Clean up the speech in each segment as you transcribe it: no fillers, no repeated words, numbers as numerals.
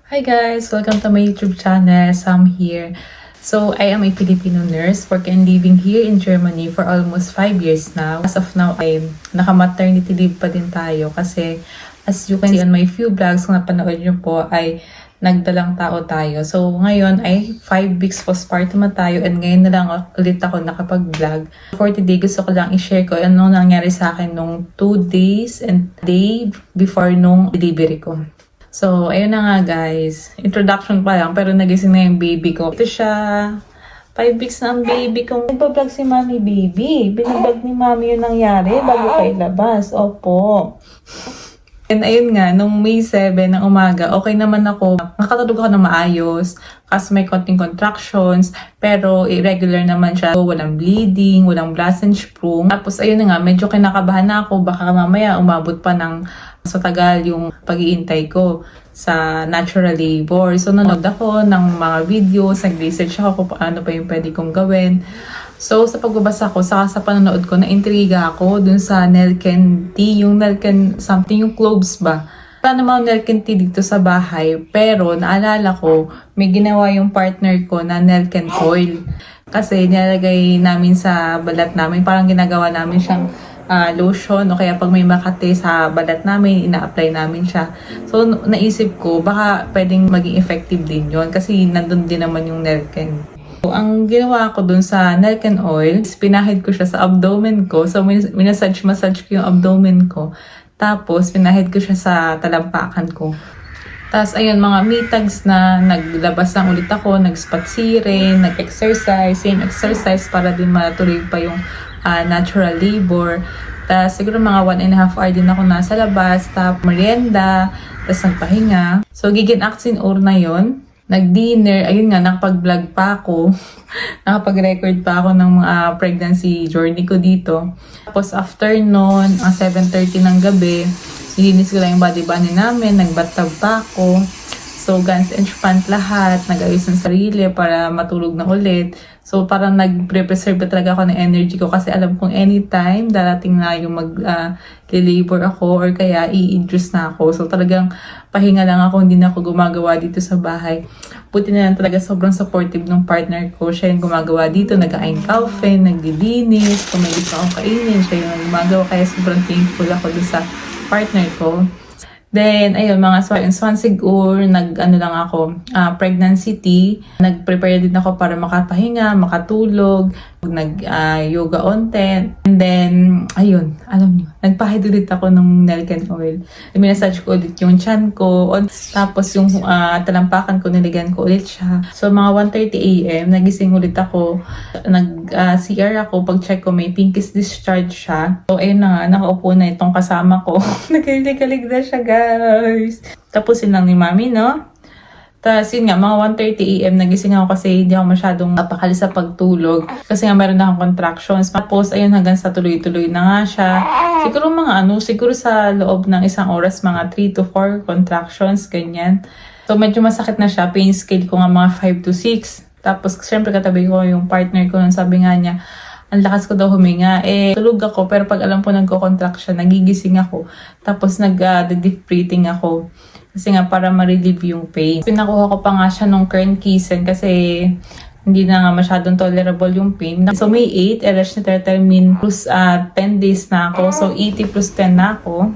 Hi guys! Welcome to my YouTube channel. Sam here. So, I am a Filipino nurse working and living here in Germany for almost 5 years now. As of now, ay naka-maternity leave pa din tayo kasi as you can see on my few vlogs kung napanood nyo po ay nagdalang tao tayo. So, ngayon ay 5 weeks postpartum na tayo and ngayon na lang ulit ako nakapag-vlog. For today, gusto ko lang i-share ko ano nangyari sa akin nung 2 days and day before nung delivery ko. So, ayun na nga guys. Introduction pa lang, pero nagising na yung baby ko. Ito siya. 5 weeks na ang baby ko. Nagpa-vlog si Mami Baby. Binablog ni Mami yung nangyari bago kayo labas. Opo. And ayun nga, nung May 7 ng umaga, okay naman ako. Nakatulog ako na maayos. Kasi may konting contractions. Pero irregular naman siya. Walang bleeding, walang blast and sprung. Tapos ayun na nga, medyo kinakabahan na ako. Baka mamaya umabot pa ng sa tagal yung pag-iintay ko sa natural labor. So, nanood ako ng mga videos, nag-research ako kung paano pa yung pwede kong gawin. So, sa pagbabasa ko, sa panonood ko, na-intriga ako dun sa Nelken tea, yung Nelken something, yung cloves ba? Wala namang Nelken tea dito sa bahay, pero naalala ko, may ginawa yung partner ko na Nelken oil. Kasi nilalagay namin sa balat namin, parang ginagawa namin siyang lotion o kaya pag may makate sa balat namin, ina-apply namin siya. So, naisip ko, baka pwedeng maging effective din yon kasi nandun din naman yung Nelken. So, ang ginawa ko dun sa Nelken oil, pinahid ko siya sa abdomen ko. So, massage ko yung abdomen ko. Tapos, pinahid ko siya sa talampakan ko. Tapos, ayun, mga mitags na naglabas lang ulit ako, nag-spatsire, nag-exercise, same exercise para din matuloy pa yung natural labor. Tapos siguro mga 1.5 hour din ako nasa labas. Tapos merienda. Tapos nagpahinga. So gigin Axin or na yon. Nag-dinner. Ayun nga, nakapag-vlog pa ako. Nakapag-record pa ako ng mga pregnancy journey ko dito. Tapos after nun, 7:30 ng gabi, nilinis ko lang yung body bunny namin. Nag-bathtub pa ako. So, guns and pant lahat. Nag-ayos ng sarili para matulog na ulit. So, parang nag-preserve talaga ako ng energy ko kasi alam kong anytime darating na yung mag-labor ako or kaya i-induce na ako. So, talagang pahinga lang ako. Hindi na ako gumagawa dito sa bahay. Buti na lang talaga sobrang supportive ng partner ko. Siya yung gumagawa dito. Nag-ain coffee, naglilinis. Kung may gusto akong kainin, siya yung gumagawa. Kaya sobrang thankful ako doon sa partner ko. Then, ayun, mga Swansigur, nag-ano lang ako, pregnancy tea. Nag-prepare din ako para makapahinga, makatulog, nag-yoga content. And then, ayun, alam niyo, nagpahid ulit ako ng Nelken oil. Minasage ko ulit yung chan ko. Tapos yung talampakan ko, nilagyan ko ulit siya. So, mga 1:30 AM, nagising ulit ako. Nag-CR ako, pag-check ko may pinkish discharge siya. So, ayun na nga, nakaupo na itong kasama ko. Nagkalig na siya, guys. Tapusin lang ni Mami, no? Tapos yun nga, mga 1:30 AM, nagising ako kasi hindi ako masyadong napakali sa pagtulog. Kasi nga meron na akong contractions. Tapos ayun, hanggang sa tuloy-tuloy na nga siya. Siguro sa loob ng isang oras, mga 3 to 4 contractions, ganyan. So medyo masakit na siya. Pain scale ko nga mga 5 to 6. Tapos syempre katabi ko yung partner ko, sabi nga niya, ang lakas ko daw huminga. Tulog ako, pero pag alam ko nagko-contract siya, nagigising ako. Tapos nag-deep breathing ako. Kasi nga para ma-relieve yung pain. Pinakuha ko pa nga siya nung Kern-Kisen kasi hindi na nga masyadong tolerable yung pain. So May 8, Eresh na termin plus 10 days na ako. So 80 plus 10 na ako.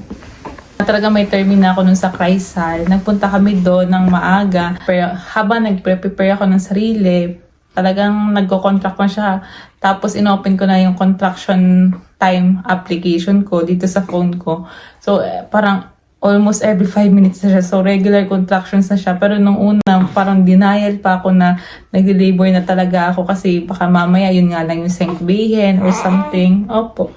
Talaga may termin na ako nun sa Chrysal. Nagpunta kami doon ng maaga. Pero habang nagpre-prepare ako ng sarili, talagang nagko-contract ko siya. Tapos inopen ko na yung contraction time application ko dito sa phone ko. So parang almost every 5 minutes na siya. So, regular contractions na siya. Pero nung una, parang denial pa ako na nag-labor na talaga ako kasi baka mamaya yun nga lang yung senkbehen or something. Opo.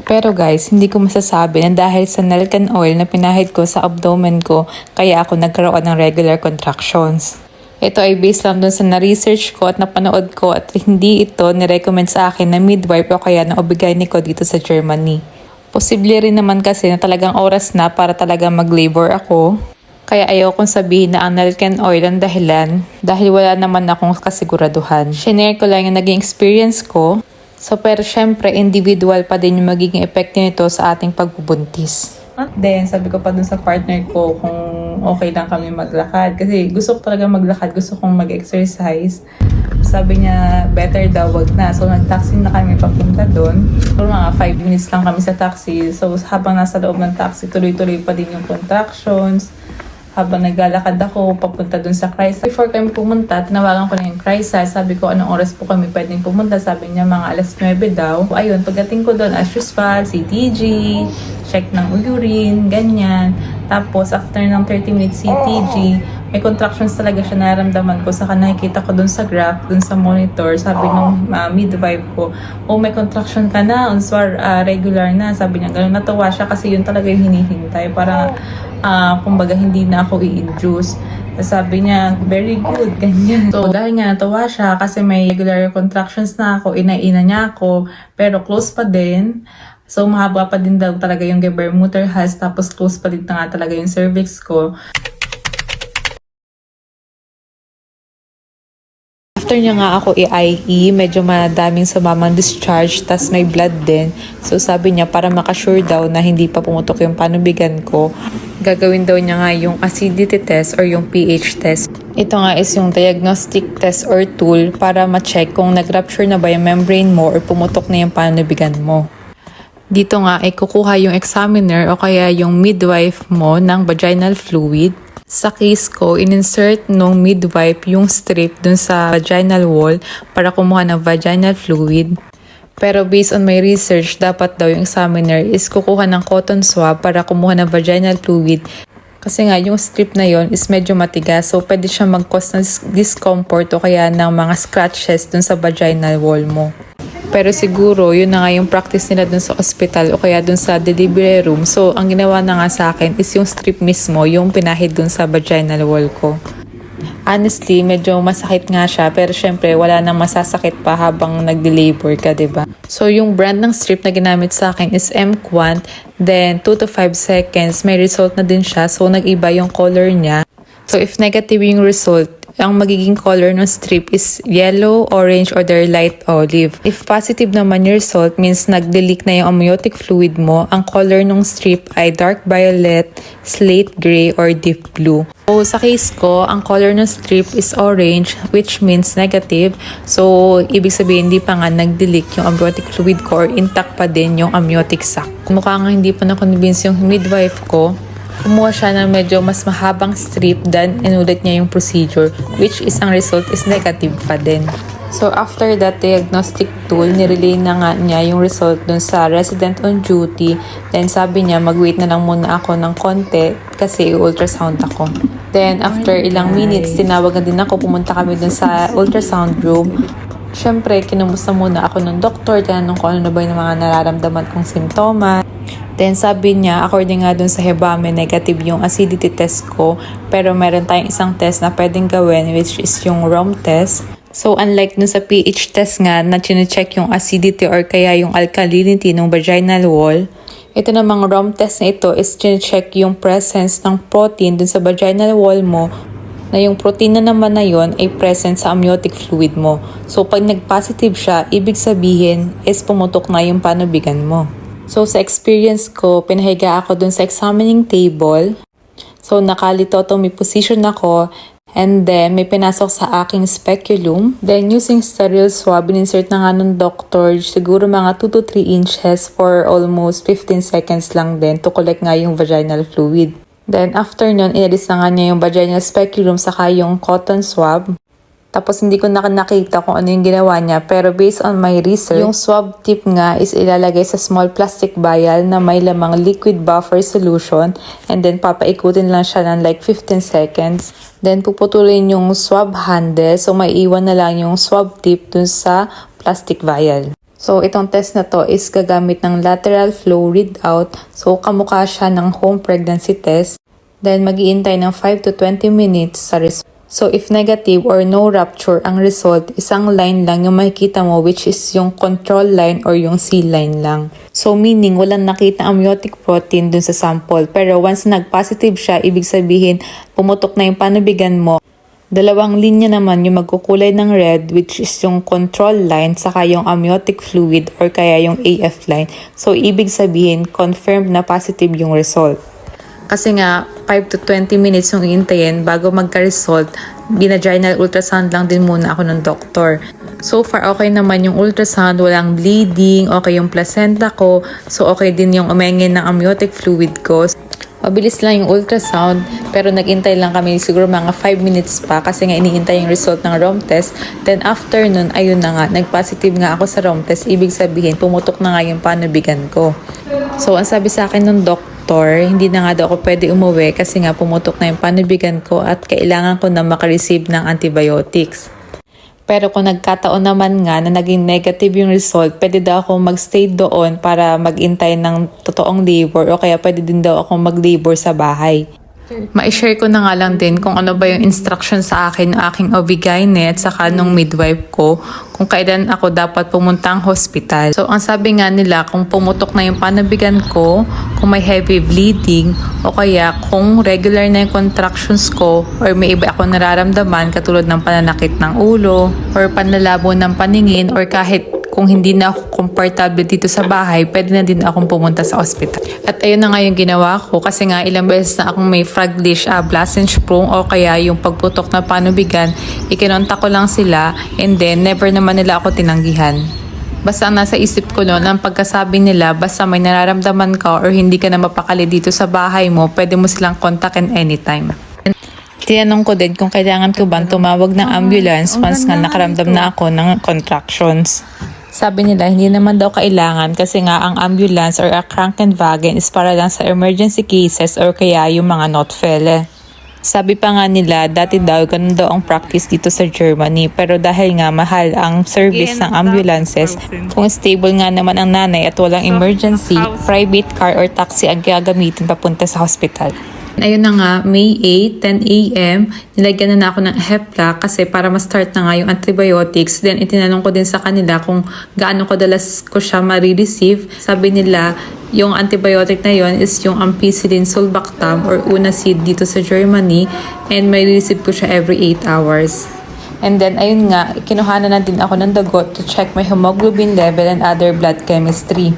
Pero guys, hindi ko masasabi na dahil sa Nelken oil na pinahid ko sa abdomen ko, kaya ako nagkaroon ng regular contractions. Ito ay based lang dun sa na-research ko at napanood ko at hindi ito nirecommend sa akin na midwife o kaya ng OB-GYN ko dito sa Germany. Posible rin naman kasi na talagang oras na para talagang mag-labor ako. Kaya ayaw kong sabihin na ang Nelken oil ang dahilan dahil wala naman akong kasiguraduhan. Shinare ko lang yung naging experience ko. So pero syempre individual pa din yung magiging epekto nito sa ating pagbubuntis. At then sabi ko pa dun sa partner ko kung kung okay lang kami maglakad. Kasi gusto ko talaga maglakad, gusto kong mag-exercise. Sabi niya, better daw wag na. So, nag-taxi na kami papunta doon. So, mga 5 minutes lang kami sa taxi. So, habang nasa loob ng taxi, tuloy-tuloy pa din yung contractions. Habang naglalakad ako, papunta dun sa Chrysler. Before kami pumunta, tinawagan ko na yung Chrysler. Sabi ko, anong oras po kami pwedeng pumunta? Sabi niya, mga alas 9 daw. Ayun, pagdating ko doon, as usual, CTG, check ng urine, ganyan. Tapos, after ng 30 minutes CTG, may contractions talaga siya naramdaman ko. Saka nakikita ko dun sa graph, dun sa monitor. Sabi nung midwife ko, oh, may contraction ka na, unswar, regular na. Sabi niya, gano'n, natuwa siya kasi yun talaga yung hinihintay. Para, kumbaga, hindi na ako i-induce. Sabi niya, very good, ganyan. So, dahil nga natuwa siya kasi may regular contractions na ako, ina-ina niya ako, pero close pa din. So, mahaba pa din daw talaga yung Gebermutter-Hals, tapos close pa din na nga talaga yung cervix ko. After niya nga ako i-IE, medyo madaming sumamang discharge, tas may blood din. So sabi niya, para makasure daw na hindi pa pumutok yung panubigan ko, gagawin daw niya nga yung acidity test or yung pH test. Ito nga is yung diagnostic test or tool para ma-check kung nag-rupture na ba yung membrane mo or pumutok na yung panubigan mo. Dito nga ay kukuha yung examiner o kaya yung midwife mo ng vaginal fluid. Sa case ko, in-insert nung midwife yung strip dun sa vaginal wall para kumuha ng vaginal fluid. Pero based on my research, dapat daw yung examiner is kukuha ng cotton swab para kumuha ng vaginal fluid. Kasi nga, yung strip na yon is medyo matigas, so pwede siya mag-cause ng discomfort o kaya ng mga scratches dun sa vaginal wall mo. Pero siguro, yun na nga yung practice nila dun sa hospital o kaya dun sa delivery room. So, ang ginawa na nga sa akin is yung strip mismo, yung pinahid dun sa vaginal wall ko. Honestly, medyo masakit nga siya, pero syempre, wala nang masasakit pa habang nag-labor ka, diba? So, yung brand ng strip na ginamit sa akin is M-Quant. Then, 2 to 5 seconds, may result na din siya. So, nag-iba yung color niya. So, if negative yung result, ang magiging color ng strip is yellow, orange, or their light olive. If positive naman yung result, means nag-leak na yung amniotic fluid mo, ang color ng strip ay dark violet, slate gray, or deep blue. So, sa case ko, ang color ng strip is orange, which means negative. So, ibig sabihin, hindi pa nga nag-leak yung amniotic fluid ko or intact pa din yung amniotic sac. Mukha nga hindi pa na-convince yung midwife ko. Kumuha siya ng medyo mas mahabang strip than inulit niya yung procedure, which is ang result is negative pa din. So after that diagnostic tool, nirelay na nga niya yung result dun sa resident on duty. Then sabi niya mag-wait na lang muna ako ng konti kasi ultrasound ako. Then after ilang minutes, tinawagan din ako, pumunta kami dun sa ultrasound room. Siyempre, kinumusta muna ako ng doktor, tinanong ko ano na ba yung mga nararamdaman kong simptomas. Then sabi niya, according nga dun sa Hebame, negative yung acidity test ko. Pero meron tayong isang test na pwedeng gawin, which is yung ROM test. So unlike dun sa pH test nga na chine-check yung acidity or kaya yung alkalinity ng vaginal wall, ito namang ROM test na ito is chine-check yung presence ng protein dun sa vaginal wall mo, na yung protein na naman na yon ay present sa amniotic fluid mo. So pag nag-positive siya, ibig sabihin is pumutok na yung panubigan mo. So, sa experience ko, pinahiga ako dun sa examining table. So, nakalitotomy position ako. And then, may pinasok sa aking speculum. Then, using sterile swab, insert na nga ng doctor, siguro mga 2 to 3 inches for almost 15 seconds lang din to collect nga yung vaginal fluid. Then, after nun, inalis na nga niya yung vaginal speculum saka yung cotton swab. Tapos hindi ko nakita kung ano yung ginawa niya, pero based on my research, yung swab tip nga is ilalagay sa small plastic vial na may lamang liquid buffer solution, and then papaikutin lang siya ng like 15 seconds. Then puputulin yung swab handle, so may iwan na lang yung swab tip dun sa plastic vial. So itong test na to is gagamit ng lateral flow readout, so kamukha siya ng home pregnancy test. Then mag-iintay ng 5 to 20 minutes sa result. So, if negative or no rupture ang result, isang line lang yung makikita mo, which is yung control line or yung C line lang. So, meaning, walang nakita amniotic protein dun sa sample. Pero once nag-positive siya, ibig sabihin, pumutok na yung panubigan mo. Dalawang linya naman yung magkukulay ng red, which is yung control line, saka yung amniotic fluid or kaya yung AF line. So, ibig sabihin, confirmed na positive yung result. Kasi nga, 5 to 20 minutes yung iintayin bago magka-result. Bina-general ultrasound lang din muna ako ng doktor. So far, okay naman yung ultrasound, walang bleeding, okay yung placenta ko, so okay din yung umengin ng amniotic fluid ko. Mabilis lang yung ultrasound, pero nag-intay lang kami siguro mga 5 minutes pa kasi nga iniintay yung result ng ROM test. Then after nun, ayun na nga, nag-positive nga ako sa ROM test. Ibig sabihin, pumutok na nga yung panubigan ko. So, ang sabi sa akin ng doktor, hindi na nga daw ako pwede umuwi kasi nga pumutok na yung panubigan ko at kailangan ko na makareceive ng antibiotics. Pero kung nagkataon naman nga na naging negative yung result, pwede daw ako magstay doon para magintay ng totoong labor o kaya pwede din daw ako mag-labor sa bahay. Ma-share ko na nga lang din kung ano ba yung instruction sa akin ng aking OB-GYN at saka nung midwife ko kung kailan ako dapat pumuntang hospital. So, ang sabi nga nila, kung pumutok na yung panubigan ko, kung may heavy bleeding, o kaya kung regular na yung contractions ko or may iba ako nararamdaman katulad ng pananakit ng ulo or panlalabo ng paningin or kahit kung hindi na ako comfortable dito sa bahay, pwede na din akong pumunta sa ospital. At ayun na nga yung ginawa ko kasi nga ilang beses na akong may Fraglish Blasensprung o kaya yung pagputok na panubigan, ikinontak ko lang sila and then never naman nila ako tinanggihan. Basta ang nasa isip ko noon, ang pagkasabi nila, basta may nararamdaman ka or hindi ka na mapakali dito sa bahay mo, pwede mo silang kontakin anytime. Tinanong ko din kung kailangan ko bang tumawag ng ambulance once nga nakaramdam na ako ng contractions. Sabi nila, hindi naman daw kailangan kasi nga ang ambulance or a Krankenwagen is para lang sa emergency cases or kaya yung mga Notfälle. Sabi pa nga nila, dati daw ganun daw ang practice dito sa Germany pero dahil nga mahal ang service ng ambulances, kung stable nga naman ang nanay at walang emergency, private car or taxi ang gagamitin papunta sa hospital. Ayun na nga, May 8, 10 a.m., nilagyan na ako ng Hepla kasi para ma-start na nga yung antibiotics. Then, itinanong ko din sa kanila kung gaano kadalas ko siya ma-receive. Sabi nila, yung antibiotic na yon is yung ampicillin sulbactam or Unacid dito sa Germany and may receive ko siya every 8 hours. And then, ayun nga, kinuhanan na din ako ng dugot to check my hemoglobin level and other blood chemistry.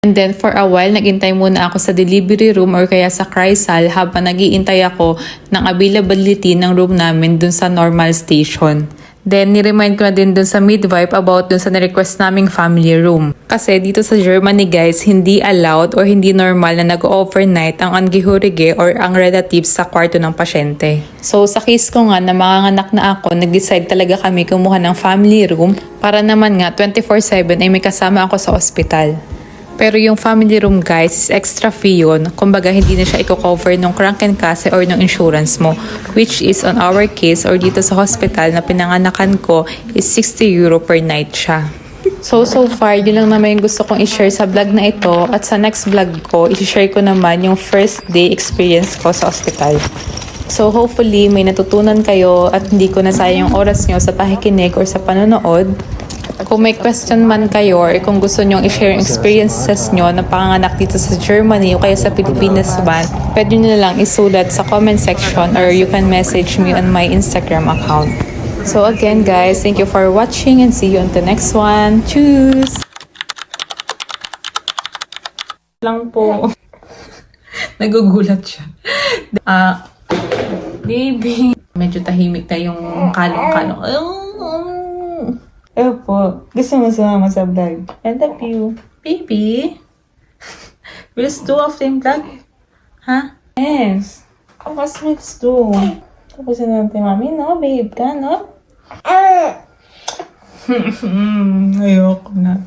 And then for a while, nagintay muna ako sa delivery room or kaya sa Chrysal habang nag-iintay ako ng availability ng room namin dun sa normal station. Then, ni-remind ko na din dun sa midwife about dun sa na-request naming family room. Kasi dito sa Germany guys, hindi allowed or hindi normal na nag-overnight ang Angehörige or ang relatives sa kwarto ng pasyente. So sa case ko nga na manganganak na ako, nag-decide talaga kami kumuha ng family room para naman nga 24/7 ay may kasama ako sa ospital. Pero yung family room guys is extra fee yun. Kumbaga hindi na siya i-cover ng Krankenkasse or ng insurance mo. Which is on our case or dito sa hospital na pinanganakan ko is 60 euro per night siya. So far, yun lang naman yung gusto kong i-share sa vlog na ito. At sa next vlog ko, i-share ko naman yung first day experience ko sa hospital. So hopefully may natutunan kayo at hindi ko nasayang yung oras nyo sa pakikinig or sa panonood. Kung may question man kayo or kung gusto nyong i-share yung experiences nyo na panganak dito sa Germany o kaya sa Pilipinas man, pwede nyo na lang isulat sa comment section or you can message me on my Instagram account. So again guys, thank you for watching and see you on the next one. Tschüss! Lang po. Nagugulat siya. Baby. Medyo tahimik na yung kalong-kalong. Opo. Gusto mo sumama sa vlog? I love you. Baby? Let's do off the vlog? Ha? Yes. Tapos let's do. Tapusin natin, mami, no? Babe ka, no? Ayoko na.